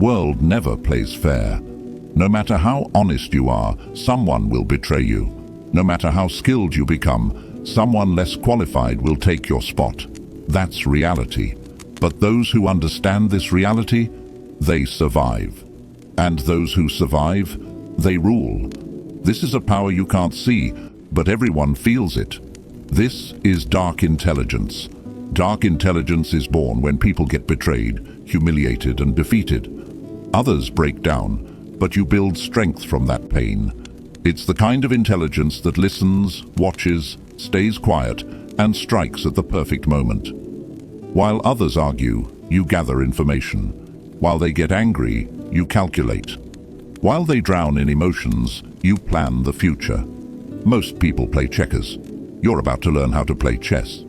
world never plays fair. No matter how honest you are, someone will betray you. No matter how skilled you become, someone less qualified will take your spot. That's reality. But those who understand this reality, they survive. And those who survive, they rule. This is a power you can't see, but everyone feels it. This is dark intelligence. Dark intelligence is born when people get betrayed, humiliated, and defeated. Others break down, but you build strength from that pain. It's the kind of intelligence that listens, watches, stays quiet, and strikes at the perfect moment. While others argue, you gather information. While they get angry, you calculate. While they drown in emotions, you plan the future. Most people play checkers. You're about to learn how to play chess.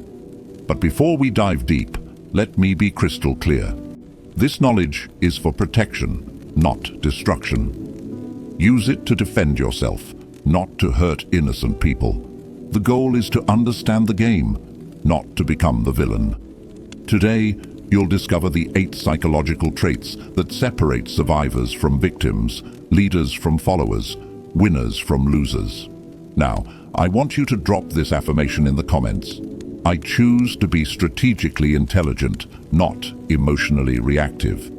But before we dive deep, let me be crystal clear. This knowledge is for protection, not destruction. Use it to defend yourself, not to hurt innocent people. The goal is to understand the game, not to become the villain. Today, you'll discover the 8 psychological traits that separate survivors from victims, leaders from followers, winners from losers. Now, I want you to drop this affirmation in the comments. I choose to be strategically intelligent, not emotionally reactive.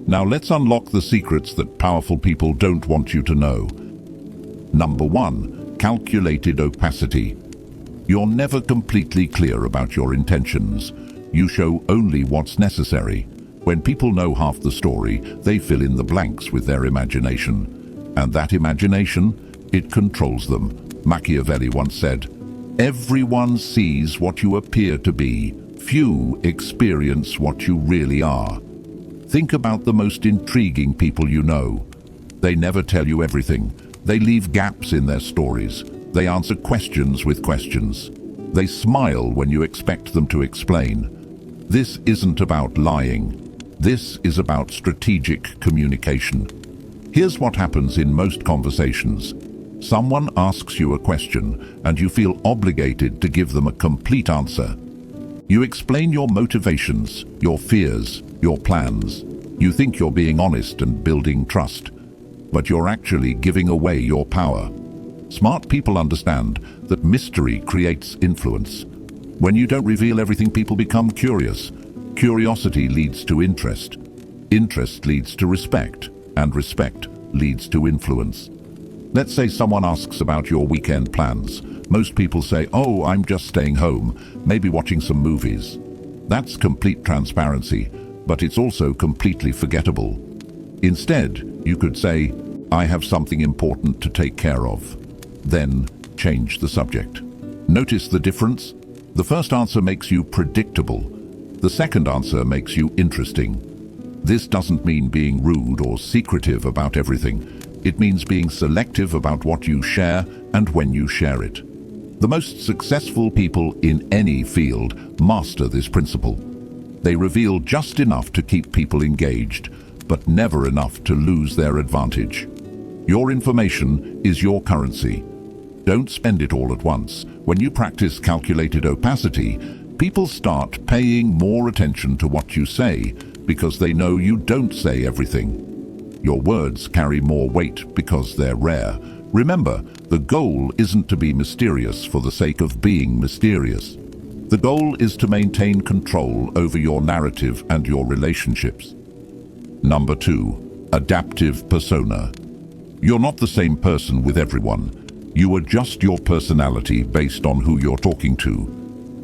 Now let's unlock the secrets that powerful people don't want you to know. Number 1, calculated opacity. You're never completely clear about your intentions. You show only what's necessary. When people know half the story, they fill in the blanks with their imagination. And that imagination, it controls them. Machiavelli once said, "Everyone sees what you appear to be. Few experience what you really are." Think about the most intriguing people you know. They never tell you everything. They leave gaps in their stories. They answer questions with questions. They smile when you expect them to explain. This isn't about lying. This is about strategic communication. Here's what happens in most conversations. Someone asks you a question, and you feel obligated to give them a complete answer. You explain your motivations, your fears, your plans. You think you're being honest and building trust, but you're actually giving away your power. Smart people understand that mystery creates influence. When you don't reveal everything, people become curious. Curiosity leads to interest. Interest leads to respect, and respect leads to influence. Let's say someone asks about your weekend plans. Most people say, "Oh, I'm just staying home, maybe watching some movies." That's complete transparency, but it's also completely forgettable. Instead, you could say, "I have something important to take care of." Then change the subject. Notice the difference? The first answer makes you predictable. The second answer makes you interesting. This doesn't mean being rude or secretive about everything. It means being selective about what you share and when you share it. The most successful people in any field master this principle. They reveal just enough to keep people engaged, but never enough to lose their advantage. Your information is your currency. Don't spend it all at once. When you practice calculated opacity, people start paying more attention to what you say because they know you don't say everything. Your words carry more weight because they're rare. Remember, the goal isn't to be mysterious for the sake of being mysterious. The goal is to maintain control over your narrative and your relationships. Number 2, adaptive persona. You're not the same person with everyone. You adjust your personality based on who you're talking to.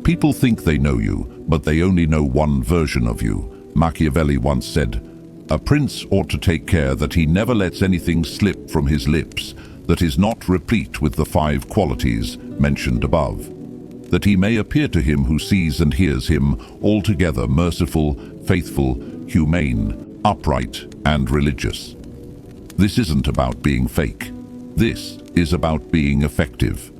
People think they know you, but they only know one version of you. Machiavelli once said, "A prince ought to take care that he never lets anything slip from his lips that is not replete with the 5 qualities mentioned above, that he may appear to him who sees and hears him altogether merciful, faithful, humane, upright, and religious." This isn't about being fake. This is about being effective.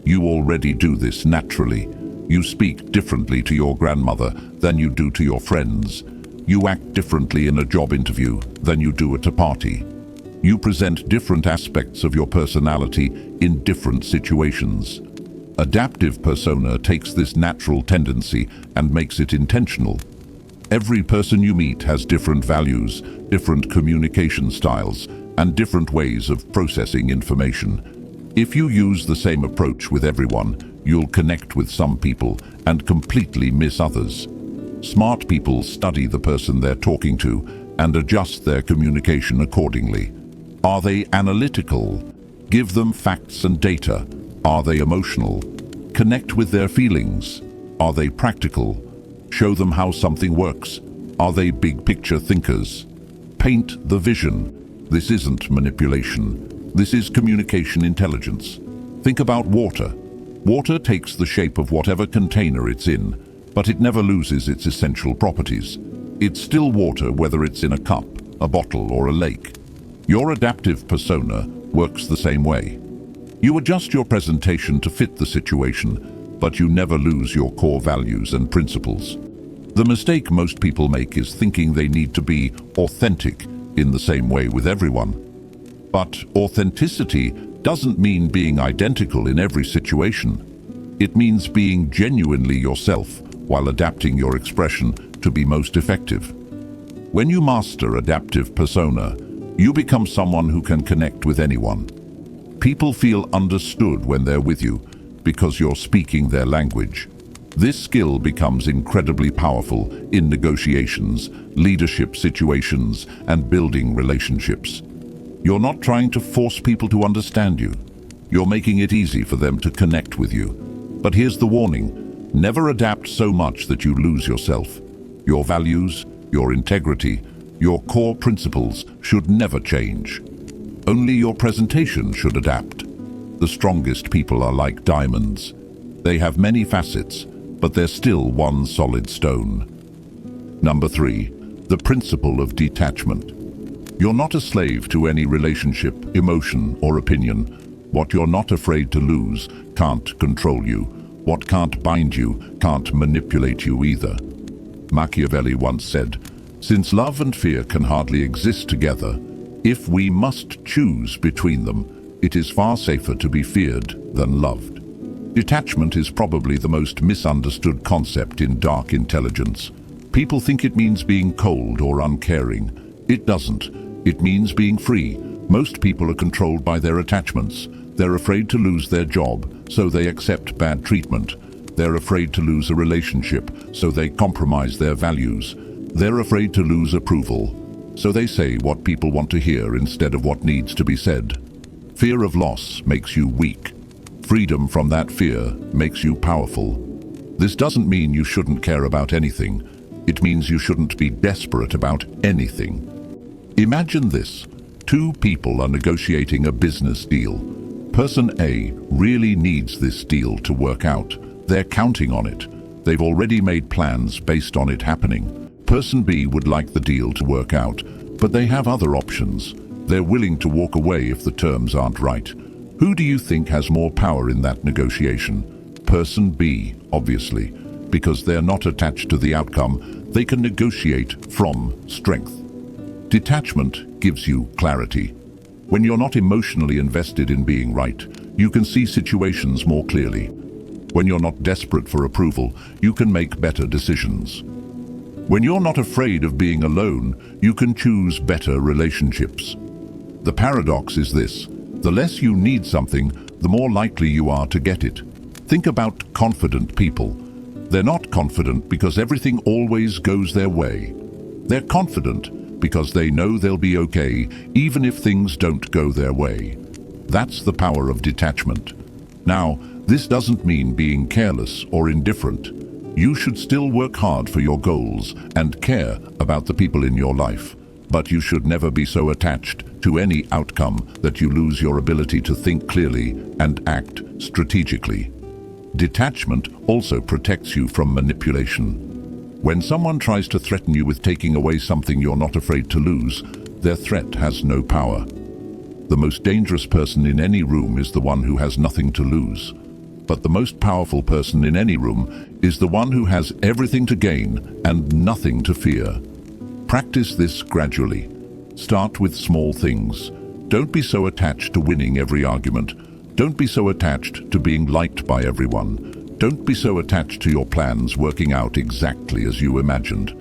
You already do this naturally. You speak differently to your grandmother than you do to your friends. You act differently in a job interview than you do at a party. You present different aspects of your personality in different situations. Adaptive persona takes this natural tendency and makes it intentional. Every person you meet has different values, different communication styles, and different ways of processing information. If you use the same approach with everyone, you'll connect with some people and completely miss others. Smart people study the person they're talking to and adjust their communication accordingly. Are they analytical? Give them facts and data. Are they emotional? Connect with their feelings. Are they practical? Show them how something works. Are they big picture thinkers? Paint the vision. This isn't manipulation. This is communication intelligence. Think about water. Water takes the shape of whatever container it's in, but it never loses its essential properties. It's still water whether it's in a cup, a bottle, or a lake. Your adaptive persona works the same way. You adjust your presentation to fit the situation, but you never lose your core values and principles. The mistake most people make is thinking they need to be authentic in the same way with everyone. But authenticity doesn't mean being identical in every situation. It means being genuinely yourself while adapting your expression to be most effective. When you master adaptive persona, you become someone who can connect with anyone. People feel understood when they're with you because you're speaking their language. This skill becomes incredibly powerful in negotiations, leadership situations, and building relationships. You're not trying to force people to understand you. You're making it easy for them to connect with you. But here's the warning: never adapt so much that you lose yourself. Your values, your integrity, your core principles should never change. Only your presentation should adapt. The strongest people are like diamonds. They have many facets, but they're still one solid stone. Number 3, the principle of detachment. You're not a slave to any relationship, emotion, or opinion. What you're not afraid to lose can't control you. What can't bind you can't manipulate you either. Machiavelli once said, "Since love and fear can hardly exist together, if we must choose between them, it is far safer to be feared than loved." Detachment is probably the most misunderstood concept in dark intelligence. People think it means being cold or uncaring. It doesn't. It means being free. Most people are controlled by their attachments. They're afraid to lose their job, so they accept bad treatment. They're afraid to lose a relationship, so they compromise their values. They're afraid to lose approval, so they say what people want to hear instead of what needs to be said. Fear of loss makes you weak. Freedom from that fear makes you powerful. This doesn't mean you shouldn't care about anything. It means you shouldn't be desperate about anything. Imagine this. 2 people are negotiating a business deal. Person A really needs this deal to work out. They're counting on it. They've already made plans based on it happening. Person B would like the deal to work out, but they have other options. They're willing to walk away if the terms aren't right. Who do you think has more power in that negotiation? Person B, obviously. Because they're not attached to the outcome, they can negotiate from strength. Detachment gives you clarity. When you're not emotionally invested in being right, you can see situations more clearly. When you're not desperate for approval, you can make better decisions. When you're not afraid of being alone, you can choose better relationships. The paradox is this: the less you need something, the more likely you are to get it. Think about confident people. They're not confident because everything always goes their way. They're confident because they know they'll be okay, even if things don't go their way. That's the power of detachment. Now, this doesn't mean being careless or indifferent. You should still work hard for your goals and care about the people in your life. But you should never be so attached to any outcome that you lose your ability to think clearly and act strategically. Detachment also protects you from manipulation. When someone tries to threaten you with taking away something you're not afraid to lose, their threat has no power. The most dangerous person in any room is the one who has nothing to lose. But the most powerful person in any room is the one who has everything to gain and nothing to fear. Practice this gradually. Start with small things. Don't be so attached to winning every argument. Don't be so attached to being liked by everyone. Don't be so attached to your plans working out exactly as you imagined.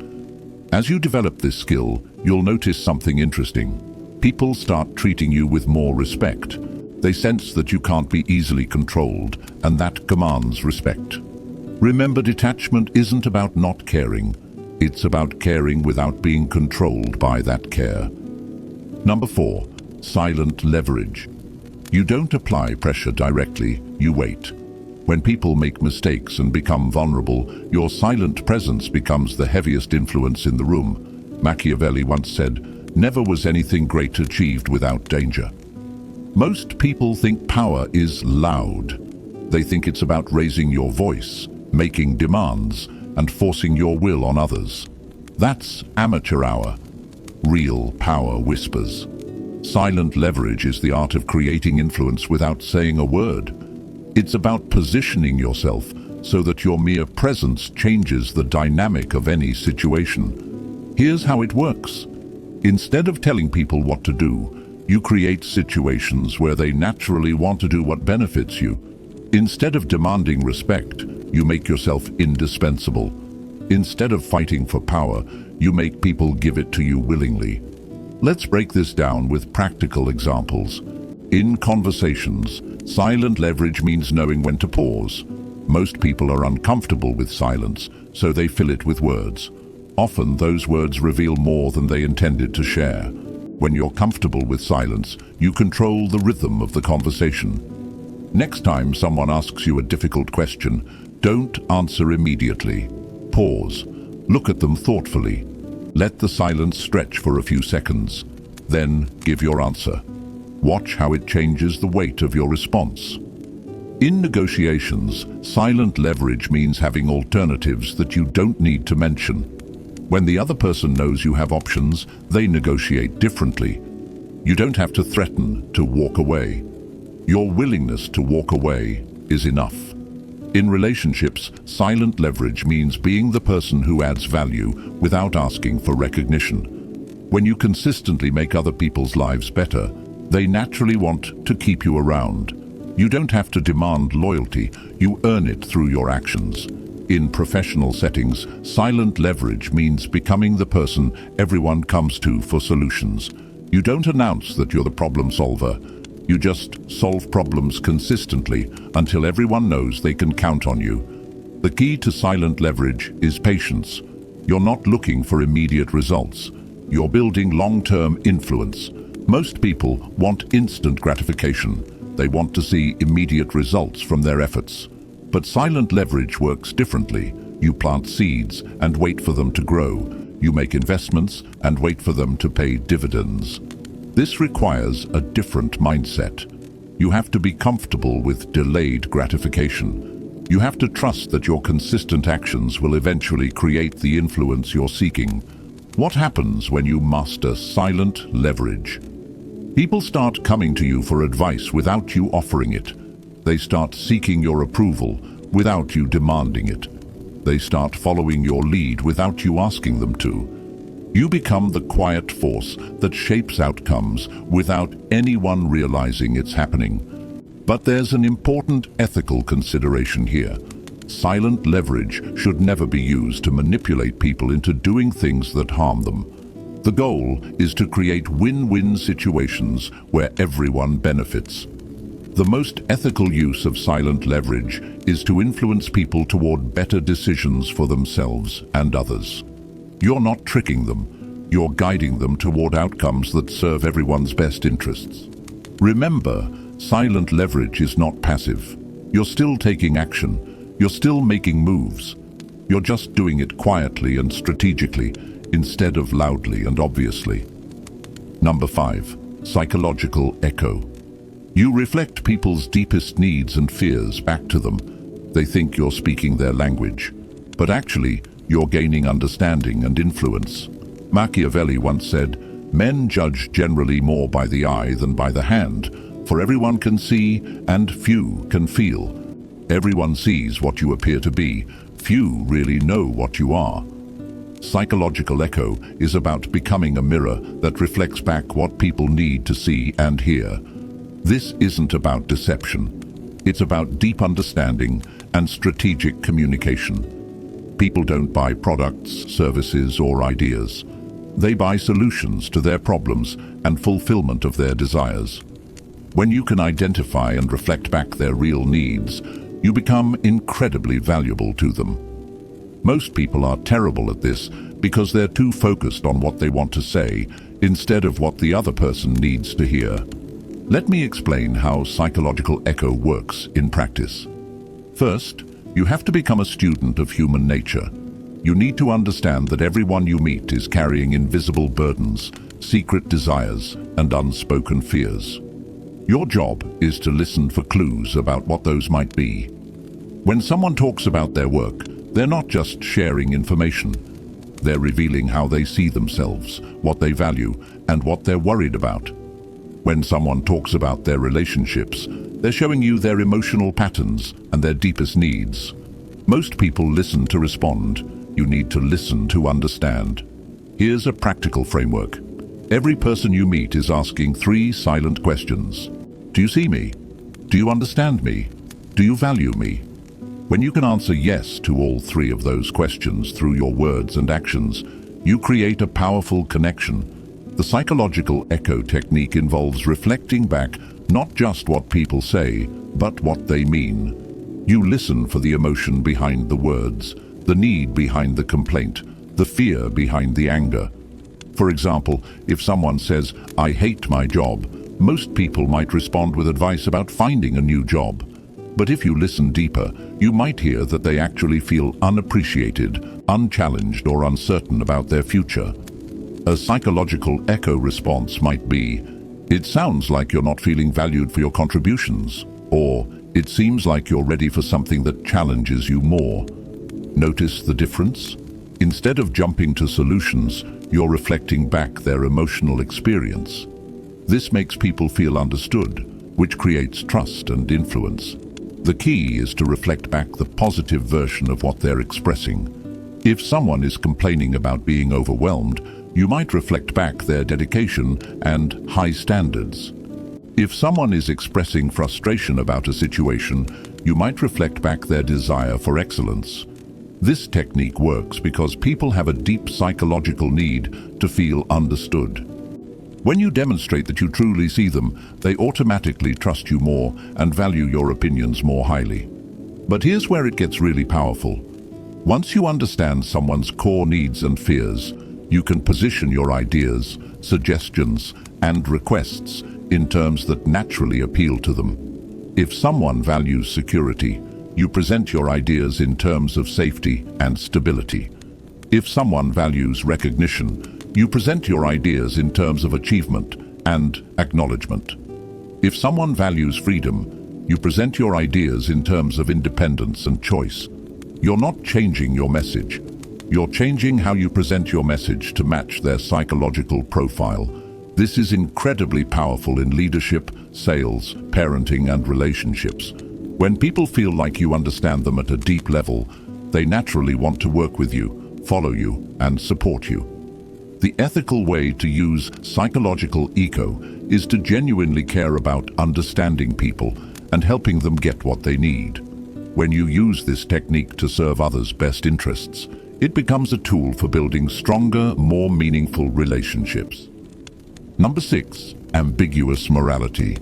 As you develop this skill, you'll notice something interesting. People start treating you with more respect. They sense that you can't be easily controlled, and that commands respect. Remember, detachment isn't about not caring. It's about caring without being controlled by that care. Number 4, silent leverage. You don't apply pressure directly, you wait. When people make mistakes and become vulnerable, your silent presence becomes the heaviest influence in the room. Machiavelli once said, "Never was anything great achieved without danger." Most people think power is loud. They think it's about raising your voice, making demands, and forcing your will on others. That's amateur hour. Real power whispers. Silent leverage is the art of creating influence without saying a word. It's about positioning yourself so that your mere presence changes the dynamic of any situation. Here's how it works. Instead of telling people what to do, you create situations where they naturally want to do what benefits you. Instead of demanding respect, you make yourself indispensable. Instead of fighting for power, you make people give it to you willingly. Let's break this down with practical examples. In conversations, silent leverage means knowing when to pause. Most people are uncomfortable with silence, so they fill it with words. Often those words reveal more than they intended to share. When you're comfortable with silence, you control the rhythm of the conversation. Next time someone asks you a difficult question, don't answer immediately. Pause. Look at them thoughtfully. Let the silence stretch for a few seconds. Then give your answer. Watch how it changes the weight of your response. In negotiations, silent leverage means having alternatives that you don't need to mention. When the other person knows you have options, they negotiate differently. You don't have to threaten to walk away. Your willingness to walk away is enough. In relationships, silent leverage means being the person who adds value without asking for recognition. When you consistently make other people's lives better, they naturally want to keep you around. You don't have to demand loyalty, you earn it through your actions. In professional settings, silent leverage means becoming the person everyone comes to for solutions. You don't announce that you're the problem solver. You just solve problems consistently until everyone knows they can count on you. The key to silent leverage is patience. You're not looking for immediate results. You're building long-term influence. Most people want instant gratification. They want to see immediate results from their efforts. But silent leverage works differently. You plant seeds and wait for them to grow. You make investments and wait for them to pay dividends. This requires a different mindset. You have to be comfortable with delayed gratification. You have to trust that your consistent actions will eventually create the influence you're seeking. What happens when you master silent leverage? People start coming to you for advice without you offering it. They start seeking your approval without you demanding it. They start following your lead without you asking them to. You become the quiet force that shapes outcomes without anyone realizing it's happening. But there's an important ethical consideration here. Silent leverage should never be used to manipulate people into doing things that harm them. The goal is to create win-win situations where everyone benefits. The most ethical use of silent leverage is to influence people toward better decisions for themselves and others. You're not tricking them, you're guiding them toward outcomes that serve everyone's best interests. Remember, silent leverage is not passive. You're still taking action, you're still making moves. You're just doing it quietly and strategically, instead of loudly and obviously. Number 5, psychological echo. You reflect people's deepest needs and fears back to them. They think you're speaking their language, but actually, you're gaining understanding and influence. Machiavelli once said, "Men judge generally more by the eye than by the hand, for everyone can see and few can feel." Everyone sees what you appear to be, few really know what you are. Psychological echo is about becoming a mirror that reflects back what people need to see and hear. This isn't about deception. It's about deep understanding and strategic communication. People don't buy products, services, or ideas. They buy solutions to their problems and fulfillment of their desires. When you can identify and reflect back their real needs, you become incredibly valuable to them. Most people are terrible at this because they're too focused on what they want to say instead of what the other person needs to hear. Let me explain how psychological echo works in practice. First, you have to become a student of human nature. You need to understand that everyone you meet is carrying invisible burdens, secret desires, and unspoken fears. Your job is to listen for clues about what those might be. When someone talks about their work, they're not just sharing information. They're revealing how they see themselves, what they value, and what they're worried about. When someone talks about their relationships, they're showing you their emotional patterns and their deepest needs. Most people listen to respond. You need to listen to understand. Here's a practical framework. Every person you meet is asking 3 silent questions. Do you see me? Do you understand me? Do you value me? When you can answer yes to all 3 of those questions through your words and actions, you create a powerful connection. The psychological echo technique involves reflecting back not just what people say, but what they mean. You listen for the emotion behind the words, the need behind the complaint, the fear behind the anger. For example, if someone says, "I hate my job," most people might respond with advice about finding a new job. But if you listen deeper, you might hear that they actually feel unappreciated, unchallenged, or uncertain about their future. A psychological echo response might be, "It sounds like you're not feeling valued for your contributions," or "It seems like you're ready for something that challenges you more." Notice the difference? Instead of jumping to solutions, you're reflecting back their emotional experience. This makes people feel understood, which creates trust and influence. The key is to reflect back the positive version of what they're expressing. If someone is complaining about being overwhelmed, you might reflect back their dedication and high standards. If someone is expressing frustration about a situation, you might reflect back their desire for excellence. This technique works because people have a deep psychological need to feel understood. When you demonstrate that you truly see them, they automatically trust you more and value your opinions more highly. But here's where it gets really powerful. Once you understand someone's core needs and fears, you can position your ideas, suggestions, and requests in terms that naturally appeal to them. If someone values security, you present your ideas in terms of safety and stability. If someone values recognition, you present your ideas in terms of achievement and acknowledgement. If someone values freedom, you present your ideas in terms of independence and choice. You're not changing your message. You're changing how you present your message to match their psychological profile. This is incredibly powerful in leadership, sales, parenting, and relationships. When people feel like you understand them at a deep level, they naturally want to work with you, follow you, and support you. The ethical way to use psychological echo is to genuinely care about understanding people and helping them get what they need. When you use this technique to serve others' best interests, it becomes a tool for building stronger, more meaningful relationships. Number 6, ambiguous morality.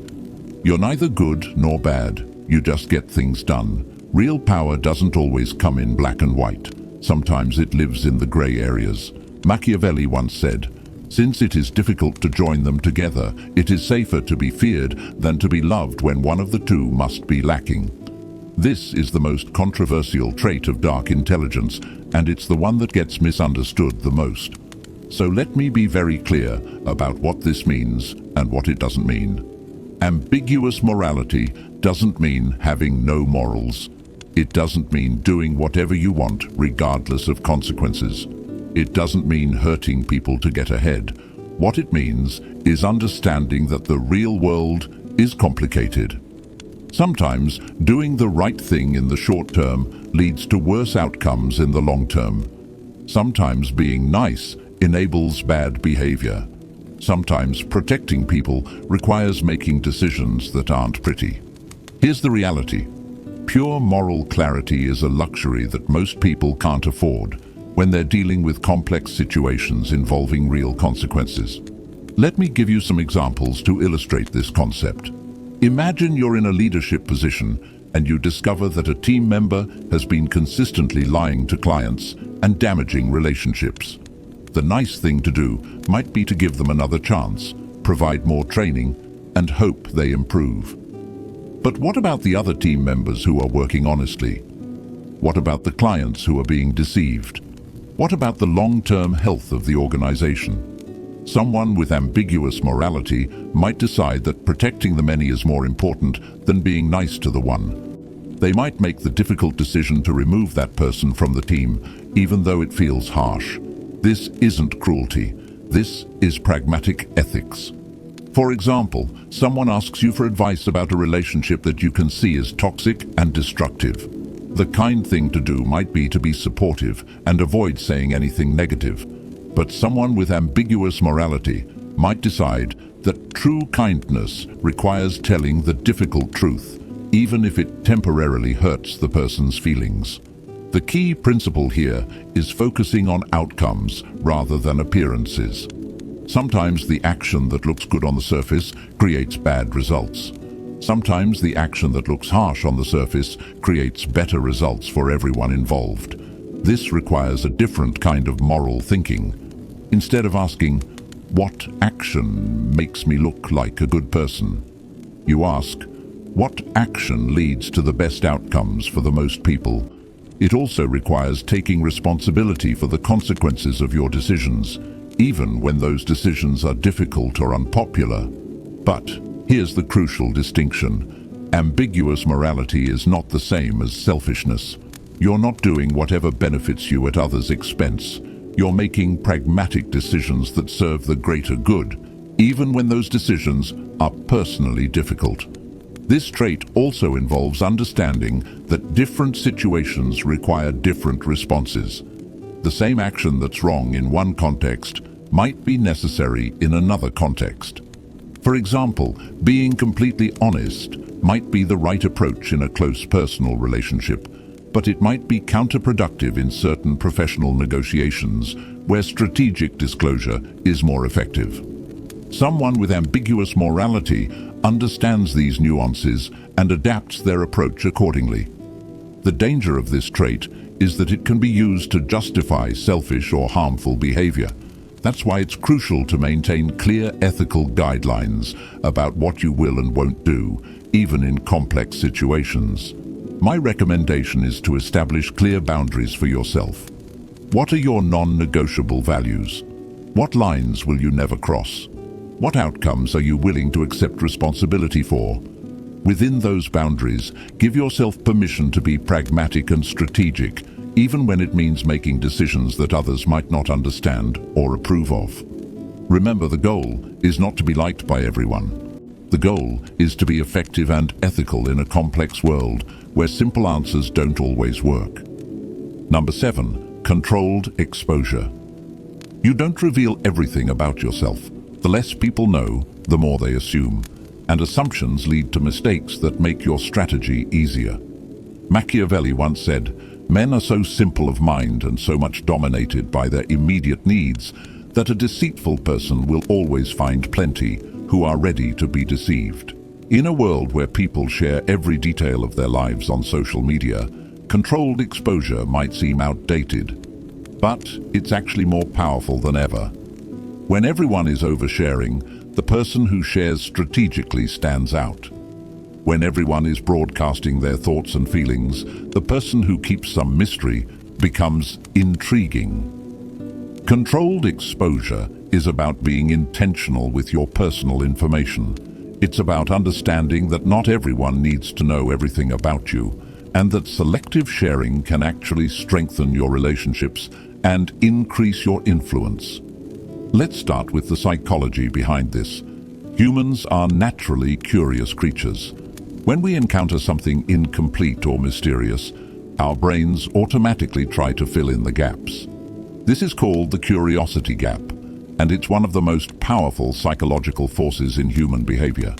You're neither good nor bad. You just get things done. Real power doesn't always come in black and white. Sometimes it lives in the gray areas. Machiavelli once said, "Since it is difficult to join them together, it is safer to be feared than to be loved when one of the two must be lacking." This is the most controversial trait of dark intelligence, and it's the one that gets misunderstood the most. So let me be very clear about what this means and what it doesn't mean. Ambiguous morality doesn't mean having no morals. It doesn't mean doing whatever you want, regardless of consequences. It doesn't mean hurting people to get ahead. What it means is understanding that the real world is complicated. Sometimes doing the right thing in the short term leads to worse outcomes in the long term. Sometimes being nice enables bad behavior. Sometimes protecting people requires making decisions that aren't pretty. Here's the reality. Pure moral clarity is a luxury that most people can't afford when they're dealing with complex situations involving real consequences. Let me give you some examples to illustrate this concept. Imagine you're in a leadership position and you discover that a team member has been consistently lying to clients and damaging relationships. The nice thing to do might be to give them another chance, provide more training, and hope they improve. But what about the other team members who are working honestly? What about the clients who are being deceived? What about the long-term health of the organization? Someone with ambiguous morality might decide that protecting the many is more important than being nice to the one. They might make the difficult decision to remove that person from the team, even though it feels harsh. This isn't cruelty. This is pragmatic ethics. For example, someone asks you for advice about a relationship that you can see is toxic and destructive. The kind thing to do might be to be supportive and avoid saying anything negative. But someone with ambiguous morality might decide that true kindness requires telling the difficult truth, even if it temporarily hurts the person's feelings. The key principle here is focusing on outcomes rather than appearances. Sometimes the action that looks good on the surface creates bad results. Sometimes the action that looks harsh on the surface creates better results for everyone involved. This requires a different kind of moral thinking. Instead of asking, "What action makes me look like a good person?" you ask, "What action leads to the best outcomes for the most people?" It also requires taking responsibility for the consequences of your decisions, even when those decisions are difficult or unpopular. But here's the crucial distinction. Ambiguous morality is not the same as selfishness. You're not doing whatever benefits you at others' expense. You're making pragmatic decisions that serve the greater good, even when those decisions are personally difficult. This trait also involves understanding that different situations require different responses. The same action that's wrong in one context might be necessary in another context. For example, being completely honest might be the right approach in a close personal relationship, but it might be counterproductive in certain professional negotiations where strategic disclosure is more effective. Someone with ambiguous morality understands these nuances and adapts their approach accordingly. The danger of this trait is that it can be used to justify selfish or harmful behavior. That's why it's crucial to maintain clear ethical guidelines about what you will and won't do, even in complex situations. My recommendation is to establish clear boundaries for yourself. What are your non-negotiable values? What lines will you never cross? What outcomes are you willing to accept responsibility for? Within those boundaries, give yourself permission to be pragmatic and strategic, even when it means making decisions that others might not understand or approve of. Remember, the goal is not to be liked by everyone. The goal is to be effective and ethical in a complex world where simple answers don't always work. Number 7, controlled exposure. You don't reveal everything about yourself. The less people know, the more they assume, and assumptions lead to mistakes that make your strategy easier. Machiavelli once said, "Men are so simple of mind and so much dominated by their immediate needs that a deceitful person will always find plenty who are ready to be deceived." In a world where people share every detail of their lives on social media, controlled exposure might seem outdated, but it's actually more powerful than ever. When everyone is oversharing, the person who shares strategically stands out. When everyone is broadcasting their thoughts and feelings, the person who keeps some mystery becomes intriguing. Controlled exposure is about being intentional with your personal information. It's about understanding that not everyone needs to know everything about you, and that selective sharing can actually strengthen your relationships and increase your influence. Let's start with the psychology behind this. Humans are naturally curious creatures. When we encounter something incomplete or mysterious, our brains automatically try to fill in the gaps. This is called the curiosity gap, and it's one of the most powerful psychological forces in human behavior.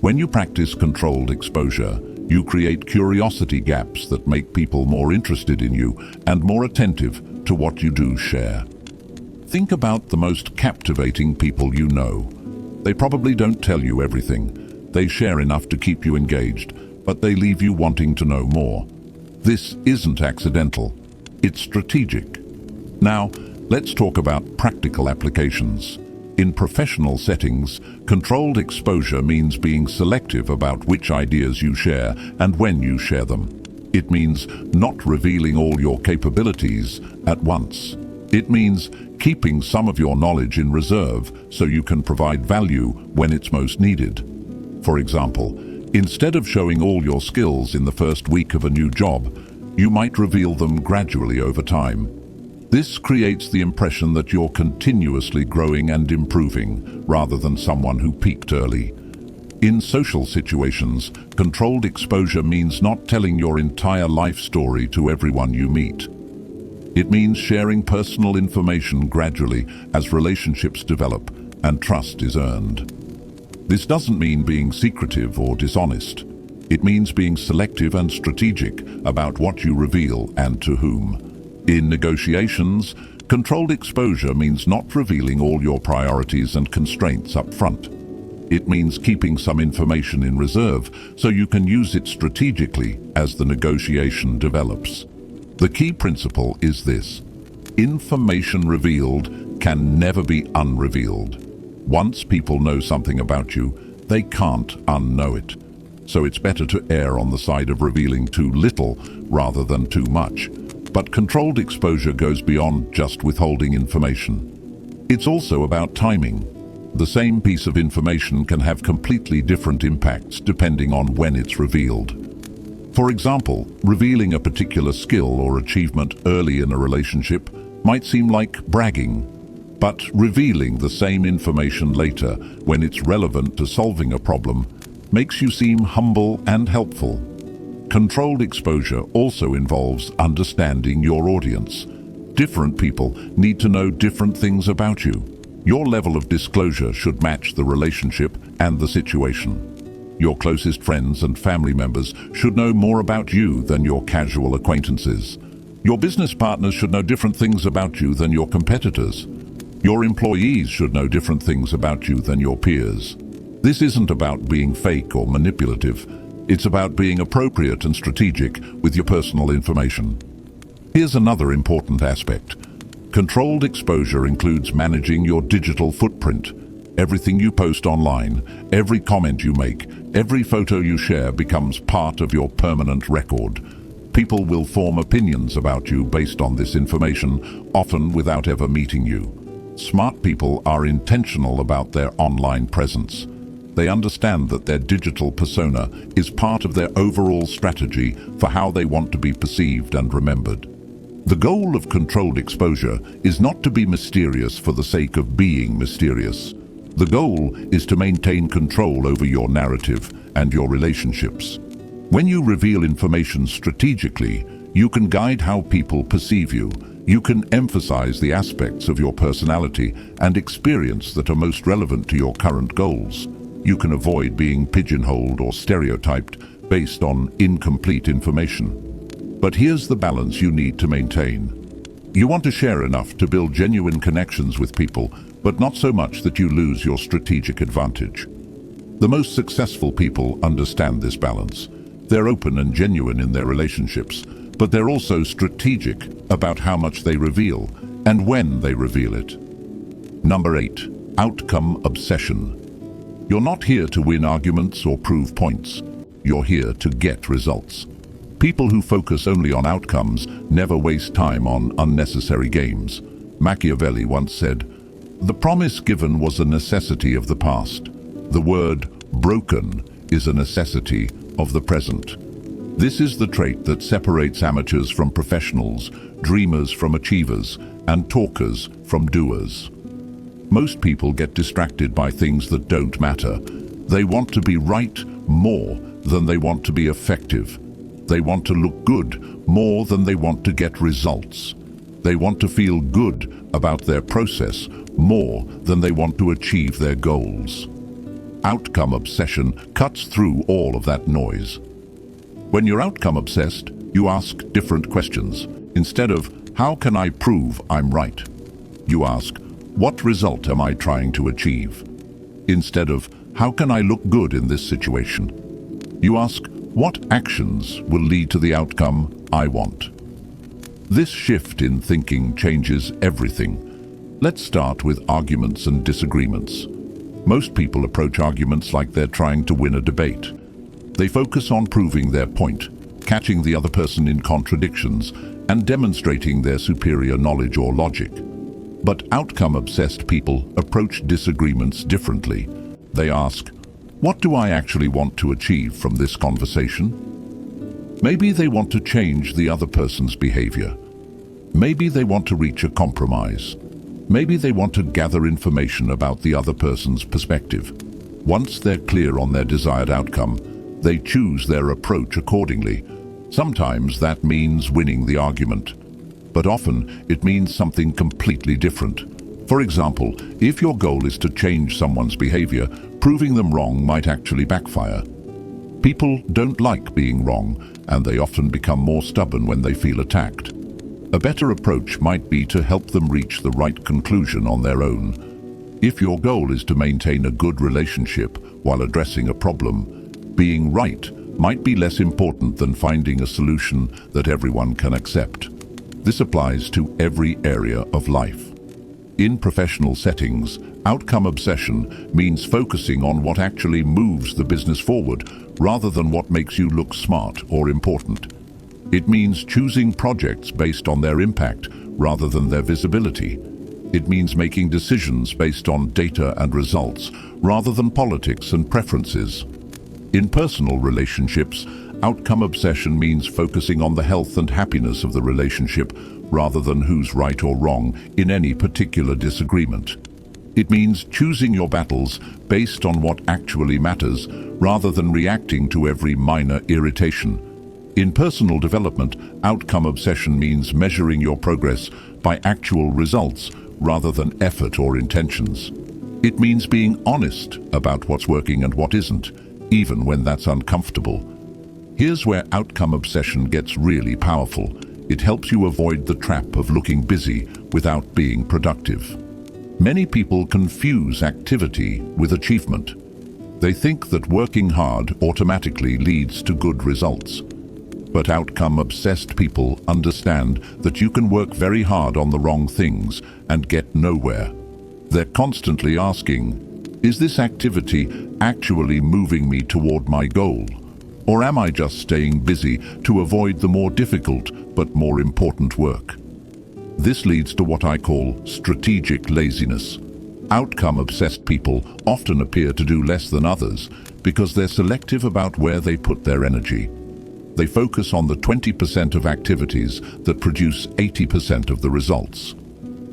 When you practice controlled exposure, You create curiosity gaps that make people more interested in you and more attentive to what you do share. Think about the most captivating people you know. They probably don't tell you everything. They share enough to keep you engaged, but they leave you wanting to know more. This isn't accidental. It's strategic. Now, let's talk about practical applications. In professional settings, controlled exposure means being selective about which ideas you share and when you share them. It means not revealing all your capabilities at once. It means keeping some of your knowledge in reserve so you can provide value when it's most needed. For example, instead of showing all your skills in the first week of a new job, you might reveal them gradually over time. This creates the impression that you're continuously growing and improving, rather than someone who peaked early. In social situations, controlled exposure means not telling your entire life story to everyone you meet. It means sharing personal information gradually as relationships develop and trust is earned. This doesn't mean being secretive or dishonest. It means being selective and strategic about what you reveal and to whom. In negotiations, controlled exposure means not revealing all your priorities and constraints up front. It means keeping some information in reserve so you can use it strategically as the negotiation develops. The key principle is this: information revealed can never be unrevealed. Once people know something about you, they can't unknow it. So it's better to err on the side of revealing too little rather than too much. But controlled exposure goes beyond just withholding information. It's also about timing. The same piece of information can have completely different impacts depending on when it's revealed. For example, revealing a particular skill or achievement early in a relationship might seem like bragging, but revealing the same information later, when it's relevant to solving a problem, makes you seem humble and helpful. Controlled exposure also involves understanding your audience. Different people need to know different things about you. Your level of disclosure should match the relationship and the situation. Your closest friends and family members should know more about you than your casual acquaintances. Your business partners should know different things about you than your competitors. Your employees should know different things about you than your peers. This isn't about being fake or manipulative. It's about being appropriate and strategic with your personal information. Here's another important aspect. Controlled exposure includes managing your digital footprint. Everything you post online, every comment you make, every photo you share becomes part of your permanent record. People will form opinions about you based on this information, often without ever meeting you. Smart people are intentional about their online presence. They understand that their digital persona is part of their overall strategy for how they want to be perceived and remembered. The goal of controlled exposure is not to be mysterious for the sake of being mysterious. The goal is to maintain control over your narrative and your relationships. When you reveal information strategically, you can guide how people perceive you. You can emphasize the aspects of your personality and experience that are most relevant to your current goals. You can avoid being pigeonholed or stereotyped based on incomplete information. But here's the balance you need to maintain. You want to share enough to build genuine connections with people, but not so much that you lose your strategic advantage. The most successful people understand this balance. They're open and genuine in their relationships, but they're also strategic about how much they reveal and when they reveal it. Number 8, outcome obsession. You're not here to win arguments or prove points. You're here to get results. People who focus only on outcomes never waste time on unnecessary games. Machiavelli once said, "The promise given was a necessity of the past. The word broken is a necessity of the present." This is the trait that separates amateurs from professionals, dreamers from achievers, and talkers from doers. Most people get distracted by things that don't matter. They want to be right more than they want to be effective. They want to look good more than they want to get results. They want to feel good about their process more than they want to achieve their goals. Outcome obsession cuts through all of that noise. When you're outcome obsessed, you ask different questions. Instead of, how can I prove I'm right? You ask, what result am I trying to achieve? Instead of, how can I look good in this situation? You ask, what actions will lead to the outcome I want? This shift in thinking changes everything. Let's start with arguments and disagreements. Most people approach arguments like they're trying to win a debate. They focus on proving their point, catching the other person in contradictions, and demonstrating their superior knowledge or logic. But outcome-obsessed people approach disagreements differently. They ask, what do I actually want to achieve from this conversation? Maybe they want to change the other person's behavior. Maybe they want to reach a compromise. Maybe they want to gather information about the other person's perspective. Once they're clear on their desired outcome, they choose their approach accordingly. Sometimes that means winning the argument, but often it means something completely different. For example, if your goal is to change someone's behavior, proving them wrong might actually backfire. People don't like being wrong, and they often become more stubborn when they feel attacked. A better approach might be to help them reach the right conclusion on their own. If your goal is to maintain a good relationship while addressing a problem, being right might be less important than finding a solution that everyone can accept. This applies to every area of life. In professional settings, outcome obsession means focusing on what actually moves the business forward rather than what makes you look smart or important. It means choosing projects based on their impact rather than their visibility. It means making decisions based on data and results rather than politics and preferences. In personal relationships, outcome obsession means focusing on the health and happiness of the relationship rather than who's right or wrong in any particular disagreement. It means choosing your battles based on what actually matters rather than reacting to every minor irritation. In personal development, outcome obsession means measuring your progress by actual results rather than effort or intentions. It means being honest about what's working and what isn't, even when that's uncomfortable. Here's where outcome obsession gets really powerful. It helps you avoid the trap of looking busy without being productive. Many people confuse activity with achievement. They think that working hard automatically leads to good results. But outcome-obsessed people understand that you can work very hard on the wrong things and get nowhere. They're constantly asking, is this activity actually moving me toward my goal? Or am I just staying busy to avoid the more difficult but more important work? This leads to what I call strategic laziness. Outcome-obsessed people often appear to do less than others because they're selective about where they put their energy. They focus on the 20% of activities that produce 80% of the results.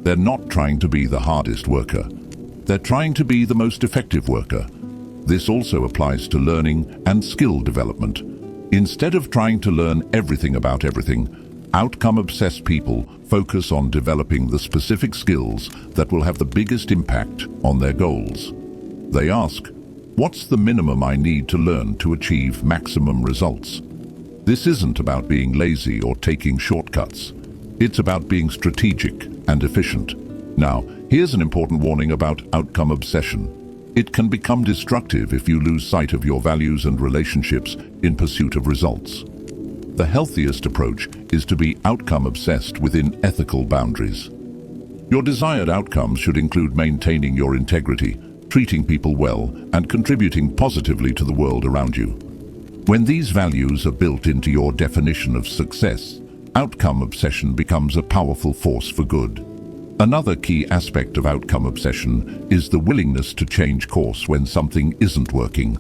They're not trying to be the hardest worker. They're trying to be the most effective worker. This also applies to learning and skill development. Instead of trying to learn everything about everything, outcome-obsessed people focus on developing the specific skills that will have the biggest impact on their goals. They ask, what's the minimum I need to learn to achieve maximum results? This isn't about being lazy or taking shortcuts. It's about being strategic and efficient. Now, here's an important warning about outcome obsession. It can become destructive if you lose sight of your values and relationships in pursuit of results. The healthiest approach is to be outcome obsessed within ethical boundaries. Your desired outcomes should include maintaining your integrity, treating people well, and contributing positively to the world around you. When these values are built into your definition of success, outcome obsession becomes a powerful force for good. Another key aspect of outcome obsession is the willingness to change course when something isn't working.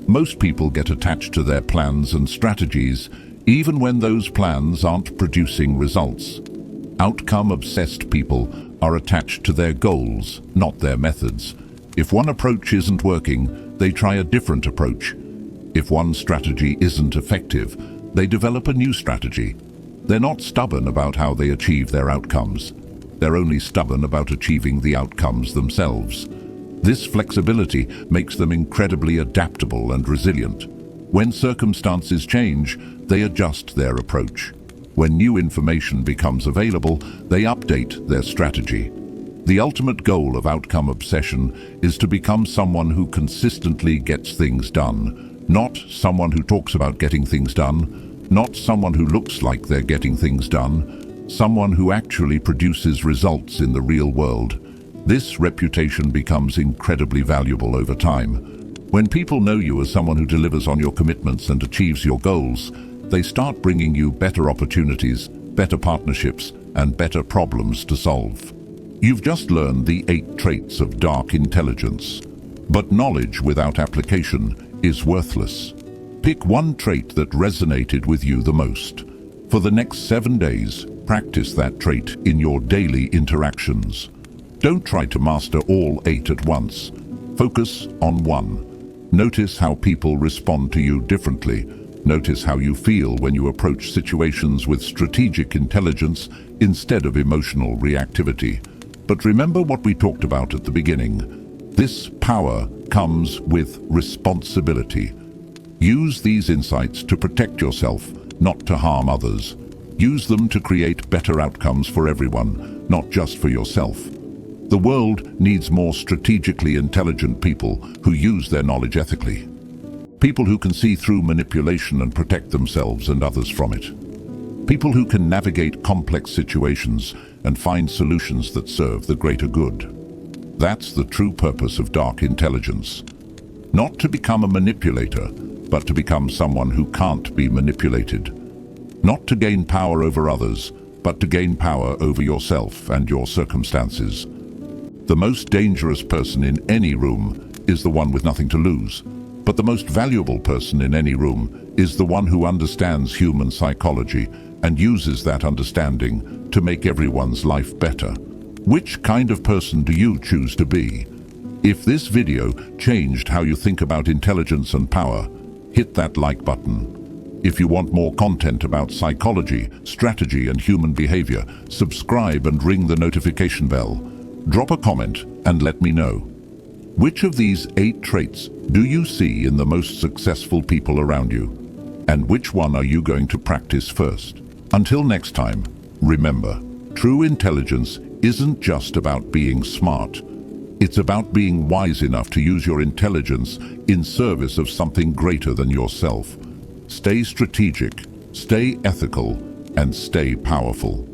Most people get attached to their plans and strategies, even when those plans aren't producing results. Outcome-obsessed people are attached to their goals, not their methods. If one approach isn't working, they try a different approach. If one strategy isn't effective, they develop a new strategy. They're not stubborn about how they achieve their outcomes. They're only stubborn about achieving the outcomes themselves. This flexibility makes them incredibly adaptable and resilient. When circumstances change, they adjust their approach. When new information becomes available, they update their strategy. The ultimate goal of outcome obsession is to become someone who consistently gets things done, not someone who talks about getting things done, not someone who looks like they're getting things done, someone who actually produces results in the real world. This reputation becomes incredibly valuable over time. When people know you as someone who delivers on your commitments and achieves your goals, they start bringing you better opportunities, better partnerships, and better problems to solve. You've just learned the 8 traits of dark intelligence. But knowledge without application is worthless. Pick one trait that resonated with you the most. For the next 7 days, practice that trait in your daily interactions. Don't try to master all 8 at once. Focus on one. Notice how people respond to you differently. Notice how you feel when you approach situations with strategic intelligence instead of emotional reactivity. But remember what we talked about at the beginning. This power comes with responsibility. Use these insights to protect yourself, not to harm others. Use them to create better outcomes for everyone, not just for yourself. The world needs more strategically intelligent people who use their knowledge ethically. People who can see through manipulation and protect themselves and others from it. People who can navigate complex situations and find solutions that serve the greater good. That's the true purpose of dark intelligence. Not to become a manipulator, but to become someone who can't be manipulated. Not to gain power over others, but to gain power over yourself and your circumstances. The most dangerous person in any room is the one with nothing to lose. But the most valuable person in any room is the one who understands human psychology and uses that understanding to make everyone's life better. Which kind of person do you choose to be? If this video changed how you think about intelligence and power, hit that like button. If you want more content about psychology, strategy, and human behavior, subscribe and ring the notification bell. Drop a comment and let me know. Which of these 8 traits do you see in the most successful people around you? And which one are you going to practice first? Until next time, remember, true intelligence isn't just about being smart. It's about being wise enough to use your intelligence in service of something greater than yourself. Stay strategic, stay ethical, and stay powerful.